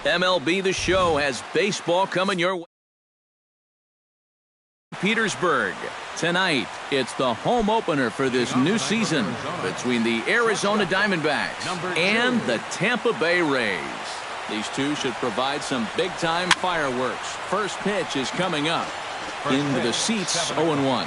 MLB The Show has baseball coming your way. Petersburg. Tonight, it's the home opener for this new season between the Arizona Diamondbacks and the Tampa Bay Rays. These two should provide some big-time fireworks. First pitch is coming up. Into the seats, 0-1.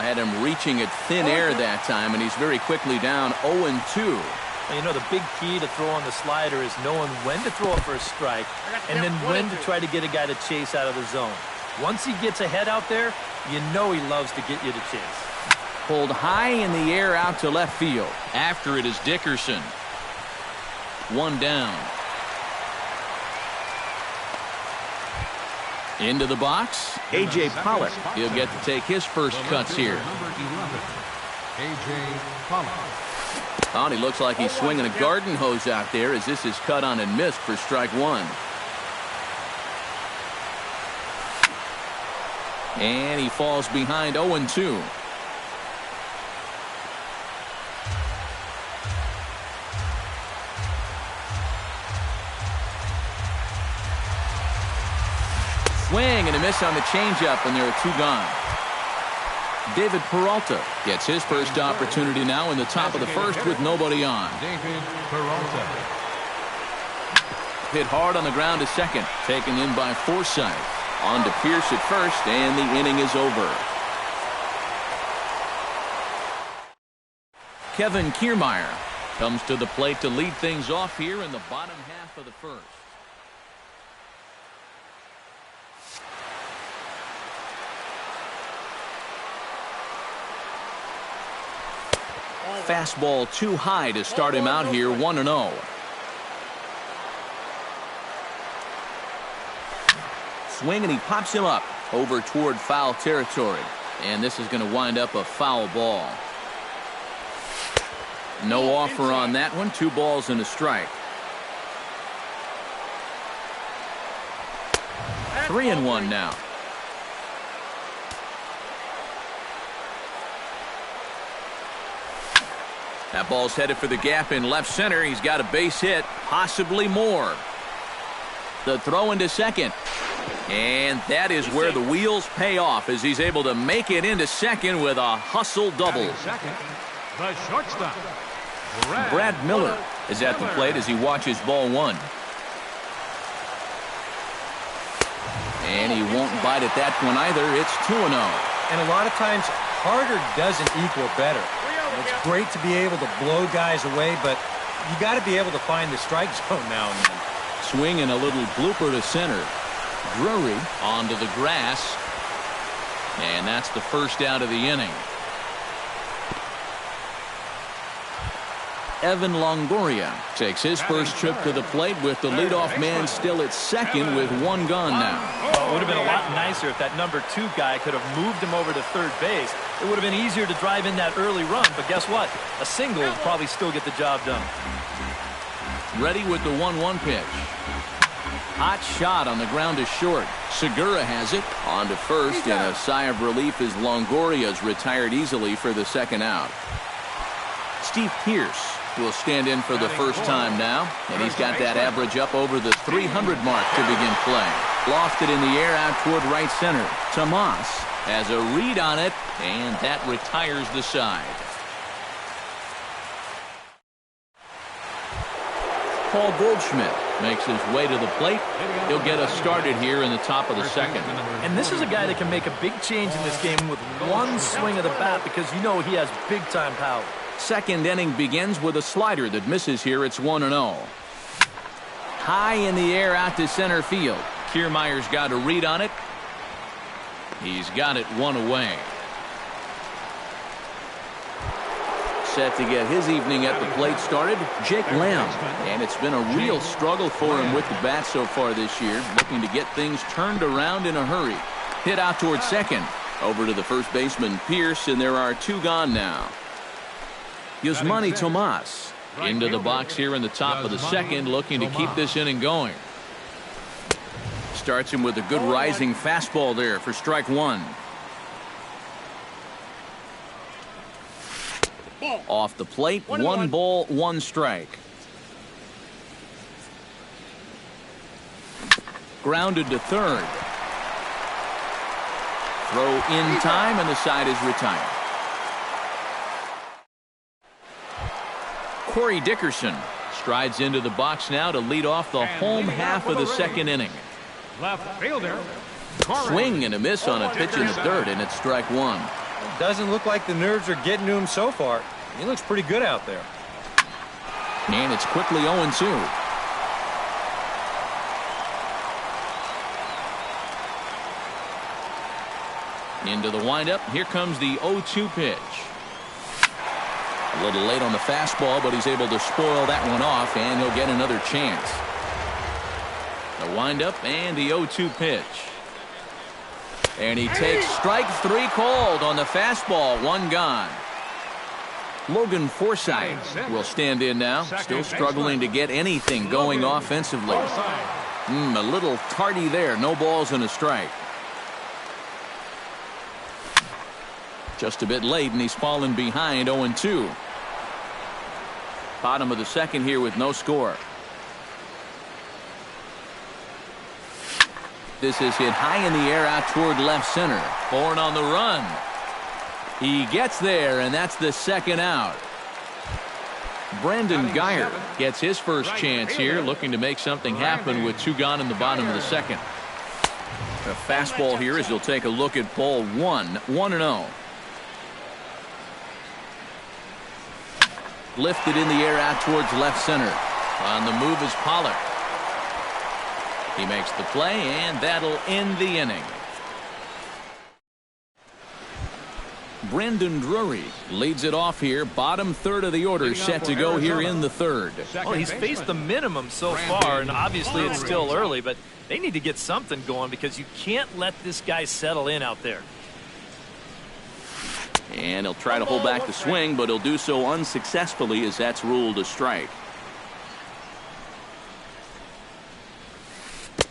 Had him reaching at thin air that time, and he's very quickly down 0-2. Well, you know, the big key to throwing the slider is knowing when to throw it for a strike and then when to try to get a guy to chase out of the zone. Once he gets ahead out there, you know he loves to get you to chase. Pulled high in the air out to left field. After it is Dickerson. One down. Into the box, A.J. Pollock. He'll get to take his first cuts here. A.J. Pollock. Oh, and he looks like he's swinging a garden hose out there as this is cut on and missed for strike one. And he falls behind 0-2. Swing and a miss on the changeup, and there are two gone. David Peralta gets his first opportunity now in the top of the first with nobody on. David Peralta. Hit hard on the ground to second. Taken in by Forsythe. On to Pierce at first, and the inning is over. Kevin Kiermaier comes to the plate to lead things off here in the bottom half of the first. Fastball too high to start him out here, 1-0. Swing, and he pops him up over toward foul territory. And this is going to wind up a foul ball. No offer on that one. 2 balls and a strike. 3-1 now. That ball's headed for the gap in left center. He's got a base hit, possibly more. The throw into second. And that is where the wheels pay off as he's able to make it into second with a hustle double. The shortstop, Brad Miller is at the plate as he watches ball one. And he won't bite at that one either. It's 2-0. And a lot of times, harder doesn't equal better. It's great to be able to blow guys away, but you got to be able to find the strike zone now and then. Swing and a little blooper to center. Drury onto the grass. And that's the first out of the inning. Evan Longoria takes his first trip to the plate with the leadoff man still at second with 1 gone now. Well, it would have been a lot nicer if that number 2 guy could have moved him over to third base. It would have been easier to drive in that early run, but guess what? A single will probably still get the job done. Ready with the 1-1 pitch. Hot shot on the ground to short. Segura has it on to first, and a sigh of relief as Longoria's retired easily for the second out. Steve Pierce will stand in for the first time now, and he's got that average up over the 300 mark to begin play. Lofted in the air out toward right center. Tomas has a read on it, and that retires the side. Paul Goldschmidt makes his way to the plate. He'll get us started here in the top of the second. And this is a guy that can make a big change in this game with one swing of the bat because you know he has big-time power. Second inning begins with a slider that misses here. It's 1-0. High in the air out to center field. Kiermaier's got a read on it. He's got it 1 away. Set to get his evening at the plate started, Jake Lamb. And it's been a real struggle for him with the bat so far this year, looking to get things turned around in a hurry. Hit out towards second. Over to the first baseman, Pierce, and there are 2 gone now. Yasmani Tomas into the box here in the top of the second, looking to keep this inning going. Starts him with a good rising fastball there for strike 1. Off the plate, 1 ball, 1 strike. Grounded to third. Throw in time, and the side is retired. Corey Dickerson strides into the box now to lead off the home half of the second inning. Left fielder. Swing and a miss on a pitch in the dirt, and it's strike 1. Doesn't look like the nerves are getting to him so far. He looks pretty good out there. And it's quickly 0-2. Into the windup. Here comes the 0-2 pitch. A little late on the fastball, but he's able to spoil that one off, and he'll get another chance. The windup and the 0-2 pitch. And he takes strike 3 called on the fastball. 1 gone. Logan Forsythe will stand in now. Still struggling to get anything going offensively. A little tardy there. No balls and a strike. Just a bit late, and he's fallen behind 0-2. Bottom of the second here with no score. This is hit high in the air out toward left center. Bourne on the run. He gets there, and that's the second out. Brandon Geyer gets his first chance here, looking to make something happen with 2 gone in the bottom of the second. A fastball here as he'll take a look at ball 1. 1-0. Lifted in the air out towards left center. On the move is Pollard. He makes the play, and that'll end the inning. Brandon Drury leads it off here. Bottom third of the order set to go here in the third. Well, he's faced the minimum so far, and obviously it's still early, but they need to get something going because you can't let this guy settle in out there. And he'll try to hold back the swing, but he'll do so unsuccessfully as that's ruled a strike.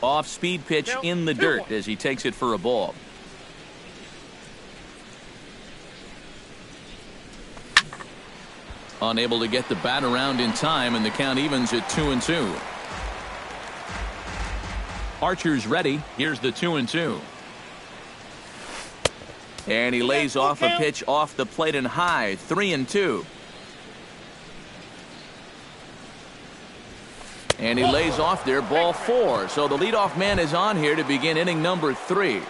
Off-speed pitch in the dirt as he takes it for a ball. Unable to get the bat around in time, and the count evens at 2-2. Archer's ready. Here's the 2-2. And he lays off a pitch off the plate and high. 3-2. And he lays off there. Ball 4. So the leadoff man is on here to begin inning number 3.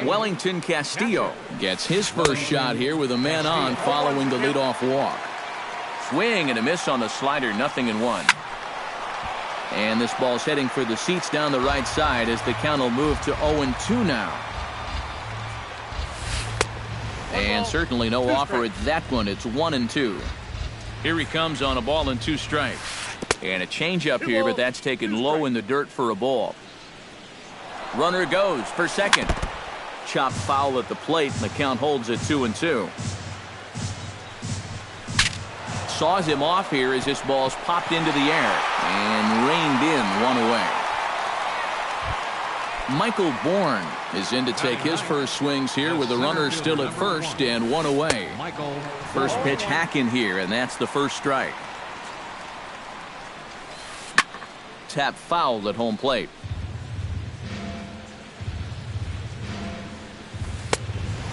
Wellington Castillo gets his first shot here with a man on following the leadoff walk. Swing and a miss on the slider. 0-1. And this ball's heading for the seats down the right side as the count will move to 0-2 now. And certainly no offer at that one. It's 1-2. Here he comes on a ball and 2 strikes. And a changeup here, but that's taken low in the dirt for a ball. Runner goes for second. Chopped foul at the plate, and the count holds at 2-2. Saws him off here as this ball's popped into the air and reined in 1 away. Michael Bourne is in to take his first swings here with the runner still at first and 1 away. First pitch hack in here, and that's the first strike. Tap foul at home plate.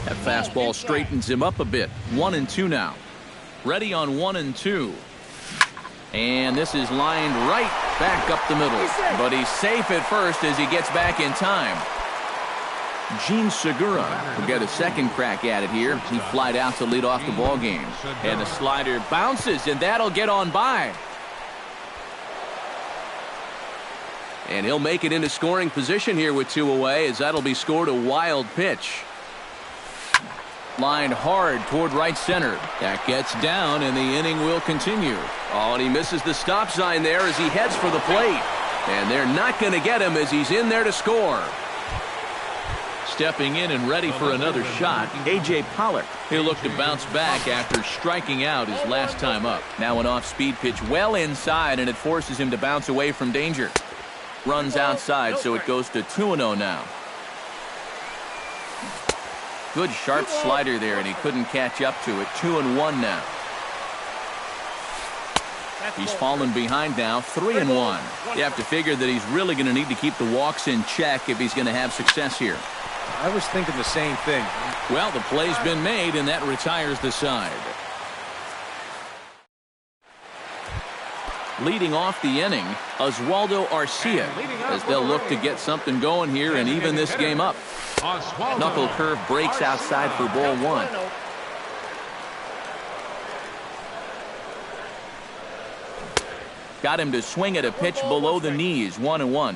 That fastball straightens him up a bit. 1-2 now. Ready on 1-2. And this is lined right back up the middle. But he's safe at first as he gets back in time. Gene Segura will get a second crack at it here. He flied out to lead off the ball game. And the slider bounces, and that'll get on by. And he'll make it into scoring position here with 2 away as that'll be scored a wild pitch. Lined hard toward right center. That gets down, and the inning will continue. Oh, and he misses the stop sign there as he heads for the plate. And they're not going to get him as he's in there to score. Stepping in and ready for another shot, A.J. Pollock. He'll look to bounce back after striking out his last time up. Now an off-speed pitch well inside, and it forces him to bounce away from danger. Runs outside, so it goes to 2-0 now. Good sharp slider there, and he couldn't catch up to it. 2-1 now. He's fallen behind now, 3-1. You have to figure that he's really going to need to keep the walks in check if he's going to have success here. I was thinking the same thing. Well, the play's been made, and that retires the side. Leading off the inning, Oswaldo Arcia, as they'll look to get something going here and even this game up. Knuckle curve breaks outside for ball one. Got him to swing at a pitch below the knees, 1-1.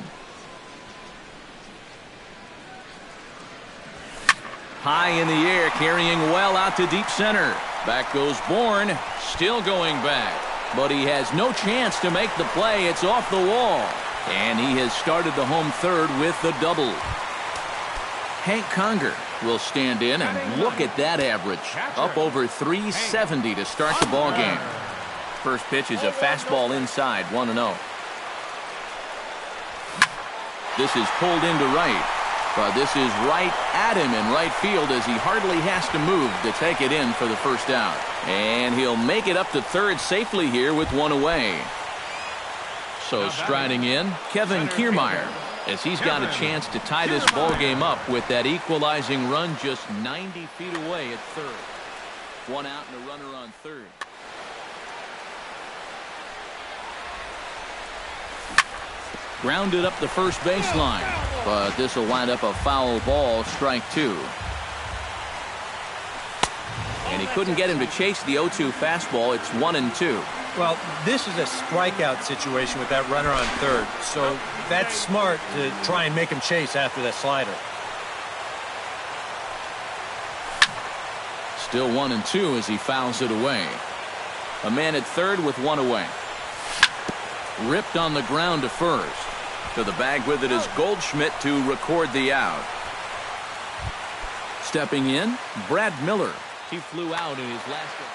High in the air, carrying well out to deep center. Back goes Bourne, still going back. But he has no chance to make the play. It's off the wall. And he has started the home third with the double. Hank Conger will stand in, and look at that average. Up over 370 to start the ball game. First pitch is a fastball inside, 1-0. This is pulled into right. But this is right at him in right field as he hardly has to move to take it in for the first out. And he'll make it up to third safely here with one away. So striding in, Kevin Kiermaier, as he's got a chance to tie this ball game up with that equalizing run just 90 feet away at third. One out and a runner on third. Grounded up the first baseline, but this will wind up a foul ball, strike two. And he couldn't get him to chase the 0-2 fastball. It's 1-2. Well, this is a strikeout situation with that runner on third, so that's smart to try and make him chase after that slider. Still 1-2 as he fouls it away. A man at third with one away. Ripped on the ground to first. To the bag with it is Goldschmidt to record the out. Stepping in, Brad Miller. He flew out in his last game.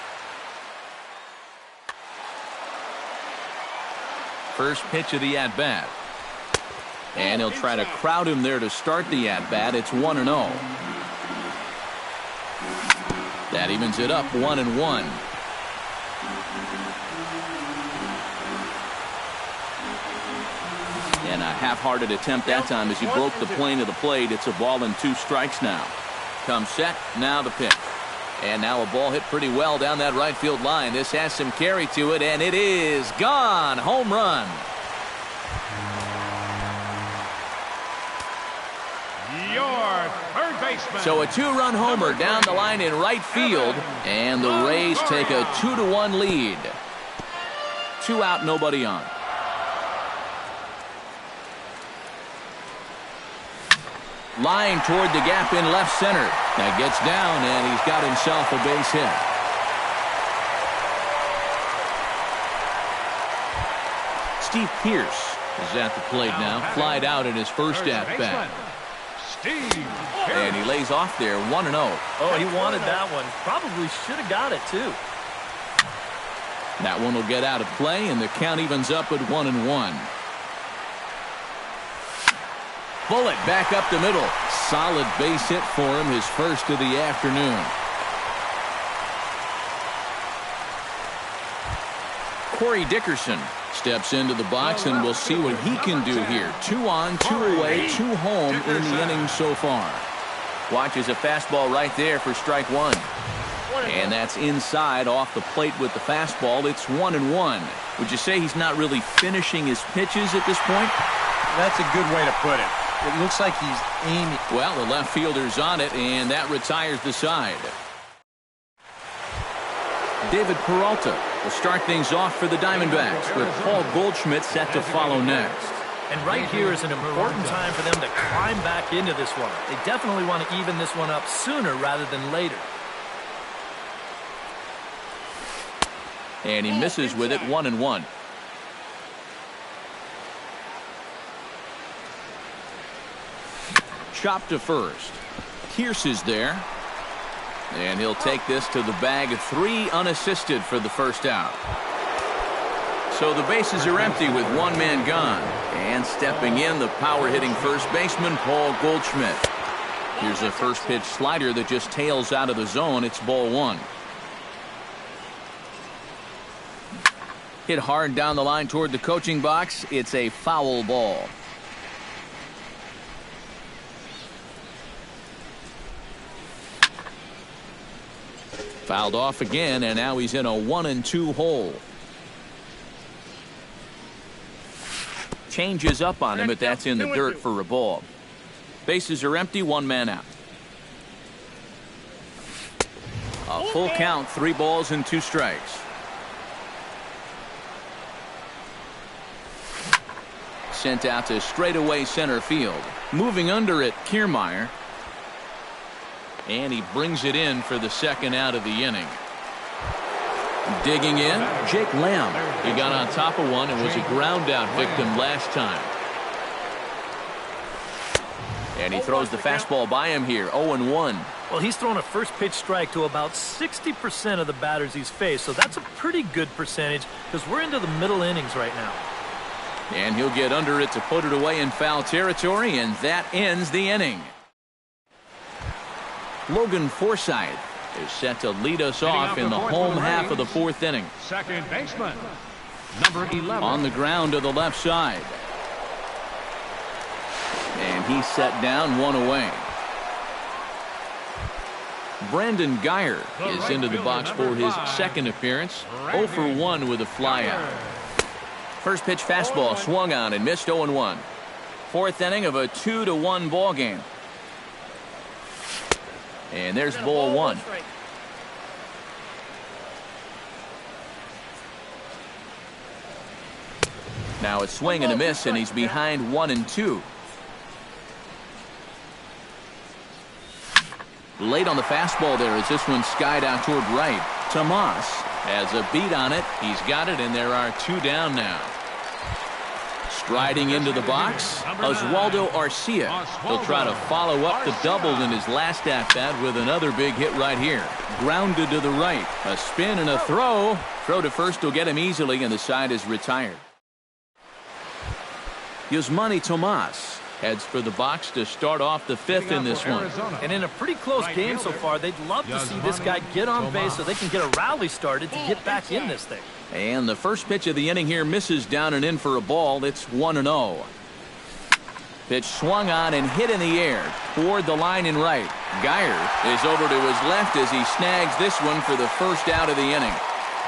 First pitch of the at-bat. And he'll try to crowd him there to start the at-bat. It's 1-0. That evens it up, 1-1. And a half-hearted attempt that time as he broke the plane of the plate. It's a ball and 2 strikes now. Comes set, now the pitch. And now a ball hit pretty well down that right field line. This has some carry to it, and it is gone. Home run. Your third baseman. So a 2-run homer down the line in right field, and the Rays take a 2-1 lead. 2 out, nobody on. Line toward the gap in left center. That gets down, and he's got himself a base hit. Steve Pearce is at the plate now. Flied out in his first at-bat. And he lays off there, 1-0. Oh, he wanted that one. Probably should have got it, too. That one will get out of play, and the count evens up at 1-1. Bullet back up the middle. Solid base hit for him, his first of the afternoon. Corey Dickerson steps into the box, and we'll see what he can do here. 2 on, 2 away, 2 home in the inning so far. Watches a fastball right there for strike one. And that's inside off the plate with the fastball. It's 1-1. Would you say he's not really finishing his pitches at this point? That's a good way to put it. It looks like he's aiming. Well, the left fielder's on it, and that retires the side. David Peralta will start things off for the Diamondbacks, with Paul Goldschmidt set to follow next. And right here is an important time for them to climb back into this one. They definitely want to even this one up sooner rather than later. And he misses with it, 1-1. Chop to first. Pierce is there. And he'll take this to the bag. 3 unassisted for the first out. So the bases are empty with 1 man gone. And stepping in, the power-hitting first baseman, Paul Goldschmidt. Here's a first pitch slider that just tails out of the zone. It's ball one. Hit hard down the line toward the coaching box. It's a foul ball. Fouled off again, and now he's in a 1-2 hole. Changes up on him, but that's in the dirt for a ball. Bases are empty, one man out. A full count, 3 balls and 2 strikes. Sent out to straightaway center field. Moving under it, Kiermaier. And he brings it in for the second out of the inning. Digging in, Jake Lamb. He got on top of one and was a ground out victim last time. And he throws the fastball by him here, 0-1. Well, he's thrown a first pitch strike to about 60% of the batters he's faced, so that's a pretty good percentage because we're into the middle innings right now. And he'll get under it to put it away in foul territory, and that ends the inning. Logan Forsythe is set to lead us off in the home half of the 4th inning. Second baseman, number 11. On the ground to the left side. And he's set down, 1 away. Brandon Geyer is into the box for his second appearance. 0 for 1 with a flyout. First pitch fastball swung on and missed, 0-1. 4th inning of a 2-1 ball game. And there's ball one. Now a swing and a miss, and he's behind 1-2. Late on the fastball there as this one skied out toward right. Tomas has a beat on it. He's got it, and there are 2 down now. Striding into the box, Oswaldo Arcia. He'll try to follow up the double in his last at-bat with another big hit right here. Grounded to the right. A spin and a throw. Throw to first will get him easily, and the side is retired. Yusmani Tomas heads for the box to start off the 5th in this one. And in a pretty close game so far, they'd love to see this guy get on base so they can get a rally started to get back in this thing. And the first pitch of the inning here misses down and in for a ball. It's 1-0. Pitch swung on and hit in the air toward the line in right. Geyer is over to his left as he snags this one for the first out of the inning.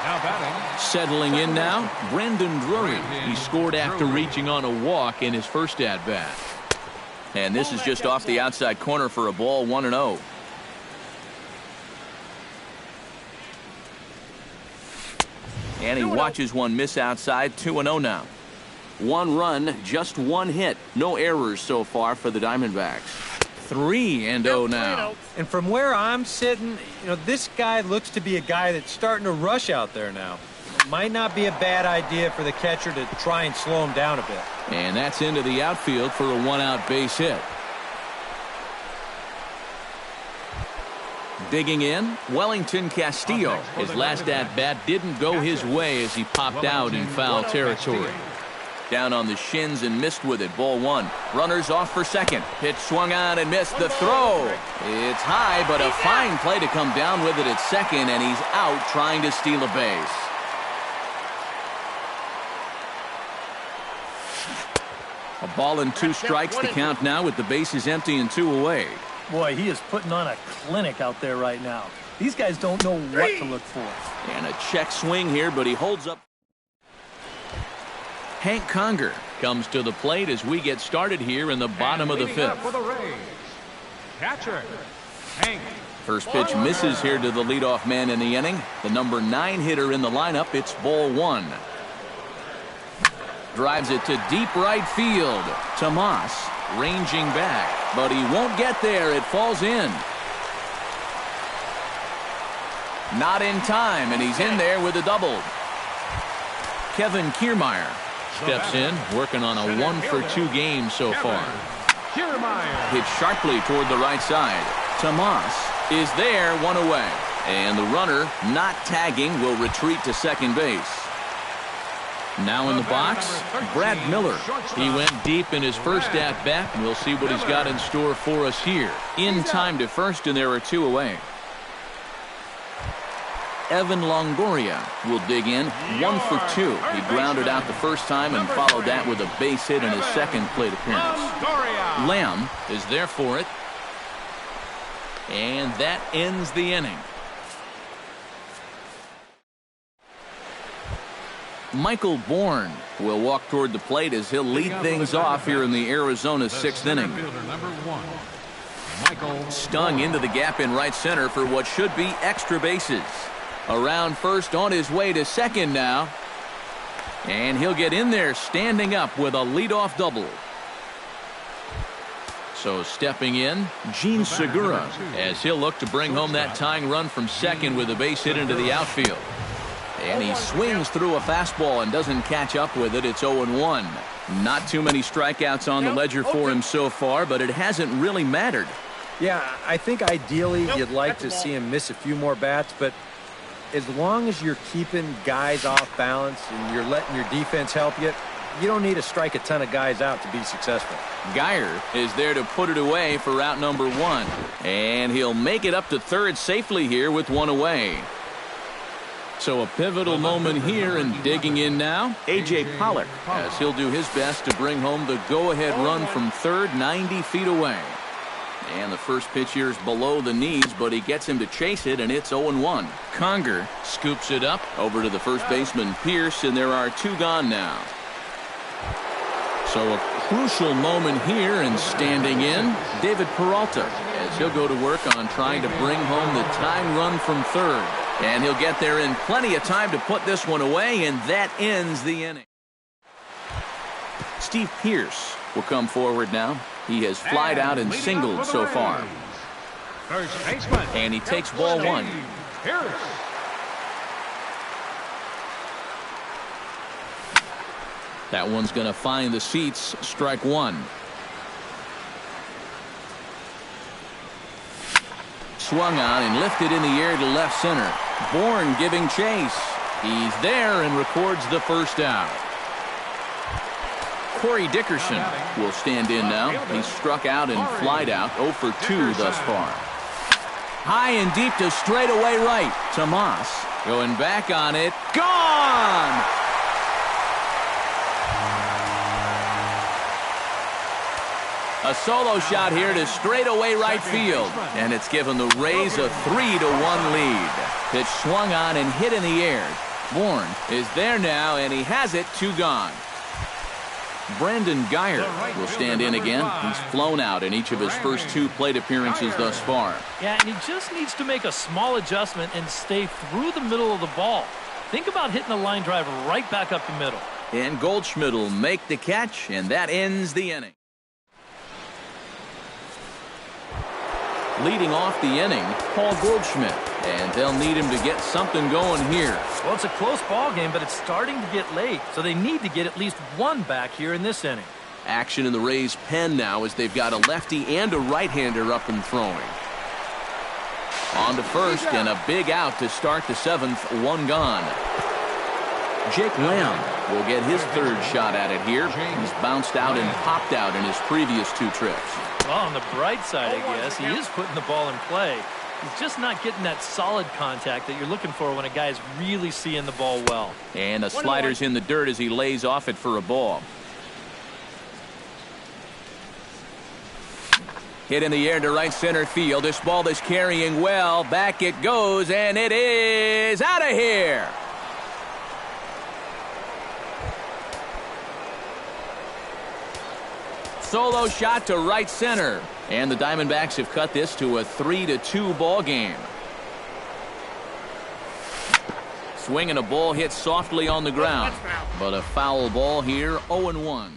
Now batting. Settling in now, Brendan Drury. He scored after reaching on a walk in his first at-bat. And this is just off the outside corner for a ball, 1-0. And he watches one miss outside, 2-0 now. 1 run, just 1 hit. No errors so far for the Diamondbacks. 3-0 now. And from where I'm sitting, this guy looks to be a guy that's starting to rush out there now. Might not be a bad idea for the catcher to try and slow him down a bit. And that's into the outfield for a 1-out base hit. Digging in, Wellington Castillo. His last at-bat didn't go his way as he popped out in foul territory. Down on the shins and missed with it, ball 1. Runners off for second. Pitch swung on and missed. The throw. It's high, but a fine play to come down with it at second, and he's out trying to steal a base. A ball and 2 strikes to count now with the bases empty and 2 away. Boy, he is putting on a clinic out there right now. These guys don't know what to look for. And a check swing here, but he holds up. Hank Conger comes to the plate as we get started here in the bottom of the 5th. For the Rays, catcher, Hank. First pitch misses here to the leadoff man in the inning. The number 9 hitter in the lineup. It's ball 1. Drives it to deep right field. Tomas ranging back, but he won't get there. It falls in. Not in time, and he's in there with a double. Kevin Kiermaier steps in, working on a 1-for-2 game so far. Hit sharply toward the right side. Tomas is there, 1 away. And the runner, not tagging, will retreat to second base. Now in the box, Brad Miller. He went deep in his first at-bat, and we'll see what he's got in store for us here. In time to first, and there are 2 away. Evan Longoria will dig in, 1 for 2. He grounded out the first time and followed that with a base hit in his second plate appearance. Lamb is there for it. And that ends the inning. Michael Bourne will walk toward the plate as he'll lead things off here in the Arizona 6th inning. Stung into the gap in right center for what should be extra bases. Around first, on his way to second now. And he'll get in there standing up with a leadoff double. So stepping in, Gene Segura, as he'll look to bring home that tying run from second with a base hit into the outfield. And he swings through a fastball and doesn't catch up with it. It's 0-1. Not too many strikeouts on the ledger for him so far, but it hasn't really mattered. Yeah, I think ideally you'd like to see him miss a few more bats, but as long as you're keeping guys off balance and you're letting your defense help you, you don't need to strike a ton of guys out to be successful. Geyer is there to put it away for out number 1. And he'll make it up to third safely here with 1 away. So a pivotal moment here, and digging in now, A.J. Pollock, as he'll do his best to bring home the go-ahead run from third, 90 feet away. And the first pitch here is below the knees, but he gets him to chase it, and it's 0-1. Conger scoops it up over to the first baseman, Pierce, and there are 2 gone now. So a crucial moment here, and standing in, David Peralta, as he'll go to work on trying to bring home the tying run from third. And he'll get there in plenty of time to put this one away, and that ends the inning. Steve Pierce will come forward now. He has flied out and singled so far. And he takes ball 1. That one's going to find the seats. Strike 1. Swung on and lifted in the air to left center. Bourne giving chase. He's there and records the first out. Corey Dickerson will stand in now. He's struck out and flied out, 0 for 2 thus far. High and deep to straightaway right. Tomas going back on it. Gone! A solo shot here to straightaway right field. And it's given the Rays a 3-1 lead. Pitch swung on and hit in the air. Bourne is there now, and he has it. 2 gone. Brandon Geyer will stand in again. He's flown out in each of his first 2 plate appearances thus far. Yeah, and he just needs to make a small adjustment and stay through the middle of the ball. Think about hitting a line drive right back up the middle. And Goldschmidt will make the catch, and that ends the inning. Leading off the inning, Paul Goldschmidt, and they'll need him to get something going here. Well, it's a close ball game, but it's starting to get late, so they need to get at least 1 back here in this inning. Action in the Rays' pen now as they've got a lefty and a right-hander up and throwing. On to first, and a big out to start the 7th, 1 gone. Jake Lamb will get his 3rd shot at it here. He's bounced out and popped out in his previous 2 trips. Well, on the bright side, I guess, he is putting the ball in play. He's just not getting that solid contact that you're looking for when a guy's really seeing the ball well. And the slider's in the dirt as he lays off it for a ball. Hit in the air to right center field. This ball is carrying well. Back it goes, and it is out of here. Solo shot to right center. And the Diamondbacks have cut this to a 3-2 ball game. Swing and a ball hit softly on the ground. But a foul ball here, 0-1.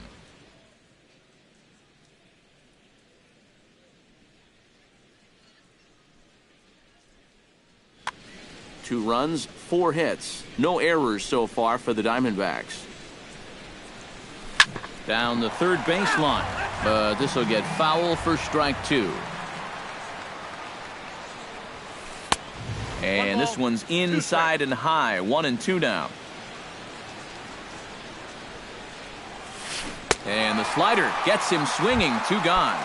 Two runs, 4 hits. No errors so far for the Diamondbacks. Down the third baseline, but this will get foul for strike 2. And this one's inside and high, 1-2 now. And the slider gets him swinging. 2 gone.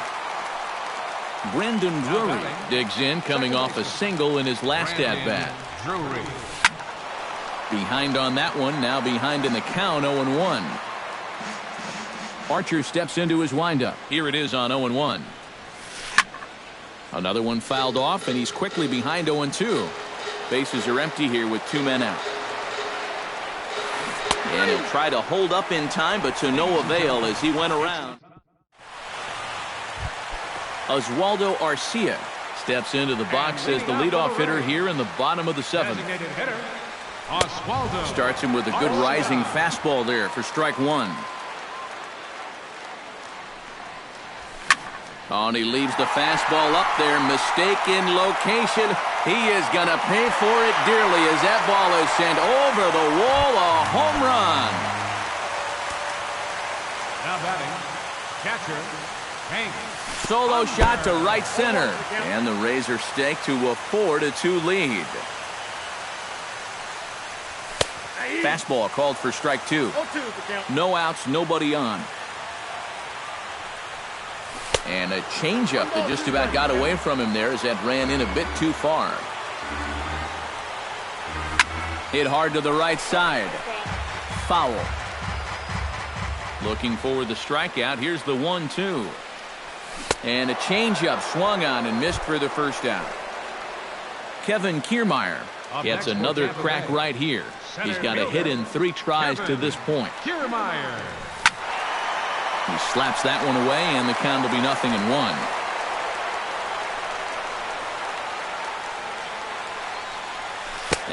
Brendan Drury digs in, coming off a single in his last at-bat. Behind on that one, now behind in the count, 0-1. Archer steps into his windup. Here it is on 0-1. Another one fouled off, and he's quickly behind 0-2. Bases are empty here with 2 men out. And he'll try to hold up in time, but to no avail as he went around. Oswaldo Arcia steps into the box as the leadoff hitter here in the bottom of the 7th. Starts him with a good rising fastball there for strike 1. Oh, and he leaves the fastball up there. Mistaken location. He is going to pay for it dearly as that ball is sent over the wall. A home run. Now batting, catcher, Hank. Solo shot to right center. And the Rays are staked to a 4-2 lead. Fastball called for strike 2. No outs, nobody on. And a changeup that just about got away from him there as that ran in a bit too far. Hit hard to the right side. Foul. Looking for the strikeout. Here's the 1-2. And a changeup swung on and missed for the first out. Kevin Kiermaier gets another crack right here. He's got a hit in 3 tries to this point. Kiermaier. He slaps that one away, and the count will be 0-1.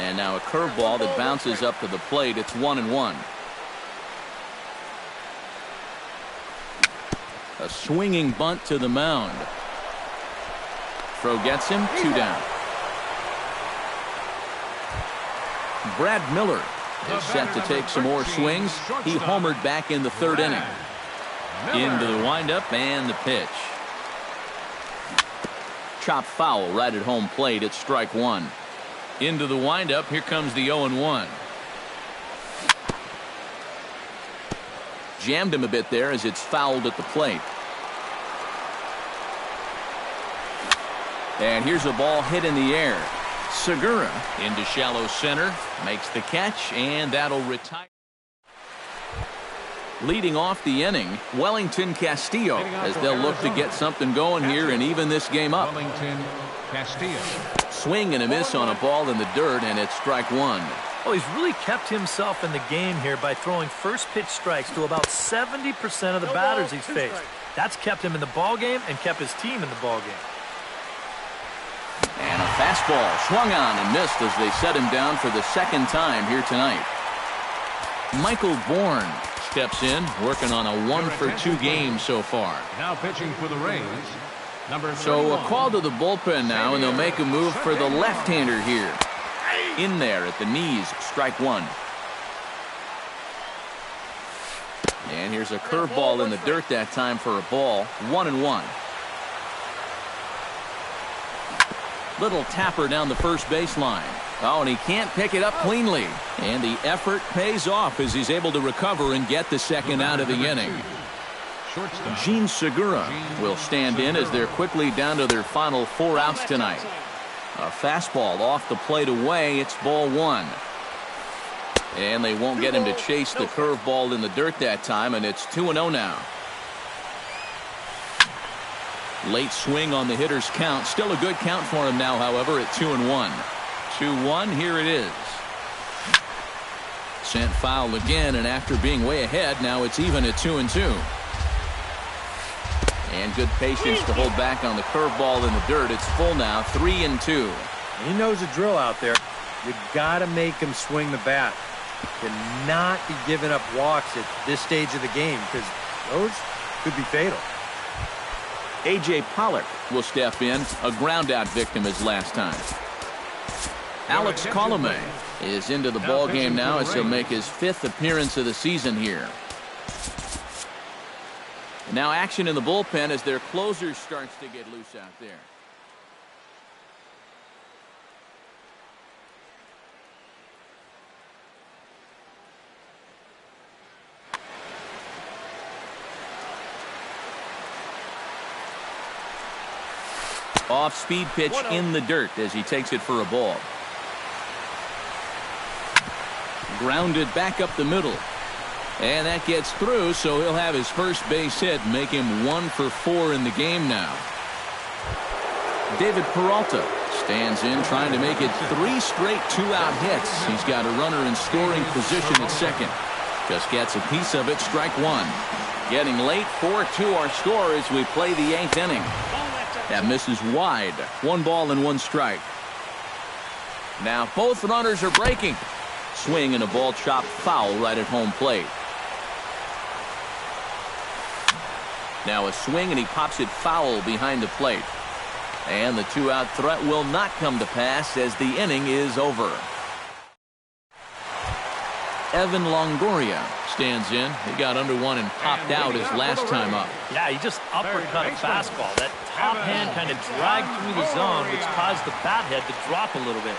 And now a curveball that bounces up to the plate. It's 1-1. A swinging bunt to the mound. Throw gets him. 2 down. Brad Miller is set to take some more swings. He homered back in the 3rd inning. Into the windup and the pitch. Chop foul right at home plate. It's strike 1. Into the windup. Here comes the 0-1. Jammed him a bit there as it's fouled at the plate. And here's a ball hit in the air. Segura into shallow center. Makes the catch, and that'll retire. Leading off the inning, Wellington Castillo, as they'll look to get something going here and even this game up. Wellington Castillo. Swing and a miss on a ball in the dirt, and it's strike 1. Well, he's really kept himself in the game here by throwing first pitch strikes to about 70% of the batters he's faced. That's kept him in the ball game and kept his team in the ball game. And a fastball swung on and missed as they set him down for the 2nd time here tonight. Michael Bourne steps in, working on a 1-for-2 game so far. Now pitching for the Rays. So a call to the bullpen now, and they'll make a move for the left-hander here. In there at the knees, strike 1. And here's a curveball in the dirt that time for a ball. 1-1. Little tapper down the first baseline. Oh, and he can't pick it up cleanly. And the effort pays off as he's able to recover and get the 2nd out of the inning. Gene Segura will stand in as they're quickly down to their final 4 outs tonight. A fastball off the plate away. It's ball 1. And they won't get him to chase the curveball in the dirt that time, and it's 2-0 now. Late swing on the hitter's count. Still a good count for him now, however, at 2-1. 2-1, here it is. Sent foul again, and after being way ahead, now it's even at 2-2. And good patience to hold back on the curveball in the dirt. It's full now, 3-2. He knows the drill out there. You got to make him swing the bat. Cannot be giving up walks at this stage of the game, because those could be fatal. A.J. Pollock will step in, a ground-out victim his last time. Alex Colomé is into the ball game now as he'll make his 5th appearance of the season here. Now action in the bullpen as their closer starts to get loose out there. Off-speed pitch in the dirt as he takes it for a ball. Grounded back up the middle. And that gets through, so he'll have his first base hit, make him 1 for 4 in the game now. David Peralta stands in, trying to make it 3 straight 2-out hits. He's got a runner in scoring position at second. Just gets a piece of it, strike 1. Getting late, 4-2 our score as we play the 8th inning. That misses wide. 1 ball and 1 strike. Now both runners are breaking. Swing and a ball chopped foul right at home plate. Now a swing and he pops it foul behind the plate. And the 2-out threat will not come to pass as the inning is over. Evan Longoria stands in. He got under one and popped out his last time up. Yeah, he just uppercut a fastball. That top hand kind of dragged through the zone, which caused the bat head to drop a little bit.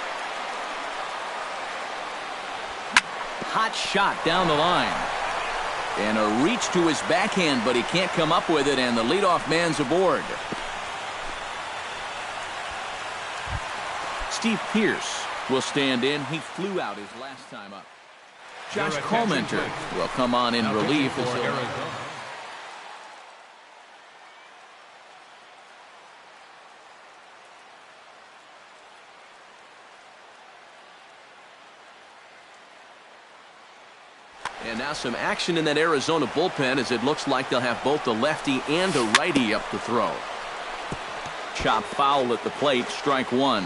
Hot shot down the line. And a reach to his backhand, but he can't come up with it, and the leadoff man's aboard. Steve Pearce will stand in. He flew out his last time up. Josh Comenter will come on in relief. And now some action in that Arizona bullpen as it looks like they'll have both the lefty and a righty up to throw. Chop foul at the plate, strike 1.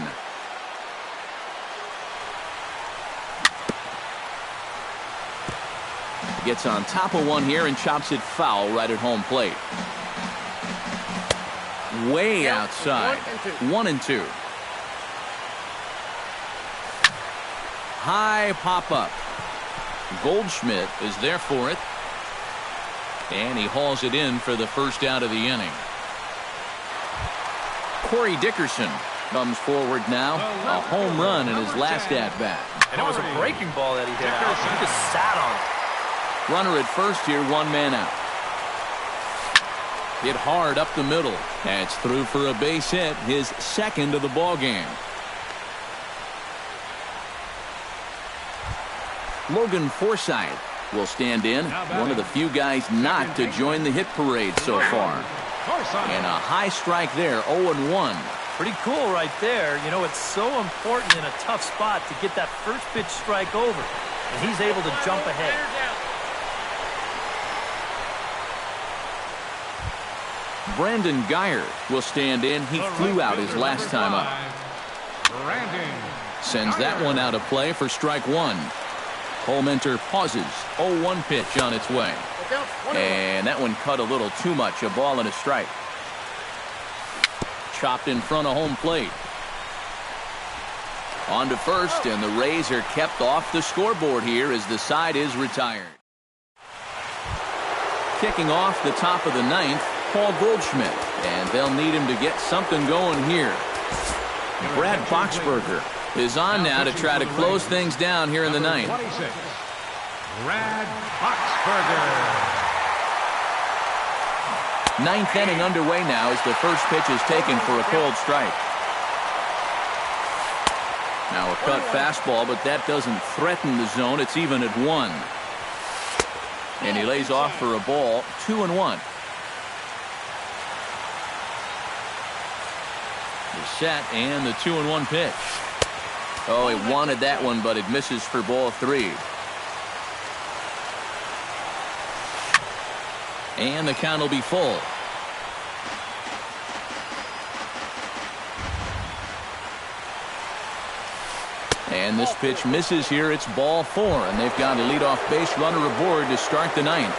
Gets on top of one here and chops it foul right at home plate. Way outside. 1-2. High pop-up. Goldschmidt is there for it. And he hauls it in for the first out of the inning. Corey Dickerson comes forward now. A home run in his last at-bat. And it was a breaking ball that he hit out. He just sat on it. Runner at first here, 1 man out. Hit hard up the middle. That's through for a base hit, his second of the ball game. Logan Forsythe will stand in, one of the few guys not to join the hit parade so far. And a high strike there, 0-1. Pretty cool right there. You know, it's so important in a tough spot to get that first pitch strike over. And he's able to jump ahead. Brandon Geyer will stand in. He flew out his last time up. Sends that one out of play for strike 1. Comenter pauses. 0-1 pitch on its way. And that one cut a little too much. A ball and a strike. Chopped in front of home plate. On to first, and the Rays are kept off the scoreboard here as the side is retired. Kicking off the top of the 9th, Paul Goldschmidt, and they'll need him to get something going here. Brad Boxberger is on now to try to close things down here in the 9th. Brad Boxberger. 9th inning underway now as the first pitch is taken for a cold strike. Now a cut fastball, but that doesn't threaten the zone. It's even at 1. And he lays off for a ball, 2-1. Set and the 2-1 pitch. Oh, he wanted that one, but it misses for ball 3. And the count will be full. And this pitch misses here. It's ball 4, and they've got a leadoff base runner aboard to start the 9th.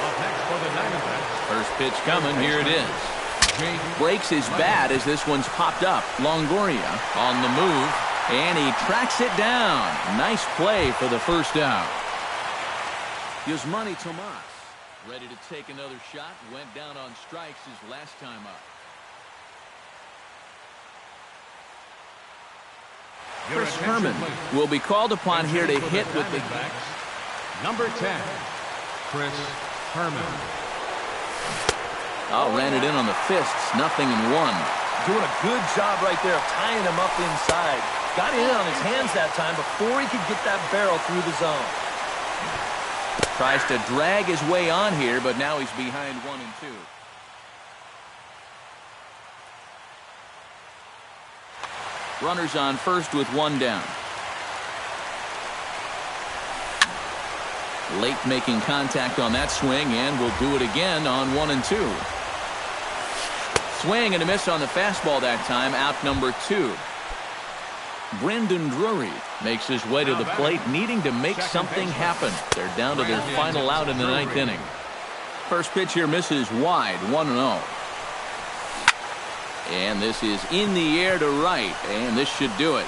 First pitch coming. Here it is. Breaks his bat as this one's popped up. Longoria on the move, and he tracks it down. Nice play for the first out. Yasmani Tomas ready to take another shot. Went down on strikes his last time up. Chris Herman will be called upon here to hit with the number 10, Chris Herman. Oh, ran it in on the fists. 0-1. Doing a good job right there of tying him up inside. Got in on his hands that time before he could get that barrel through the zone. Tries to drag his way on here, but now he's behind 1-2. Runners on first with one down. Late making contact on that swing, and will do it again on 1-2. Swing and a miss on the fastball that time, out number 2. Brendan Drury makes his way to the plate, needing to make something happen. They're down to their final out in the 9th inning. First pitch here misses wide, 1-0. And this is in the air to right, and this should do it.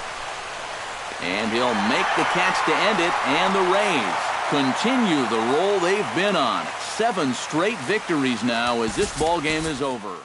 And he'll make the catch to end it, and the Rays continue the roll they've been on. 7 straight victories now as this ball game is over.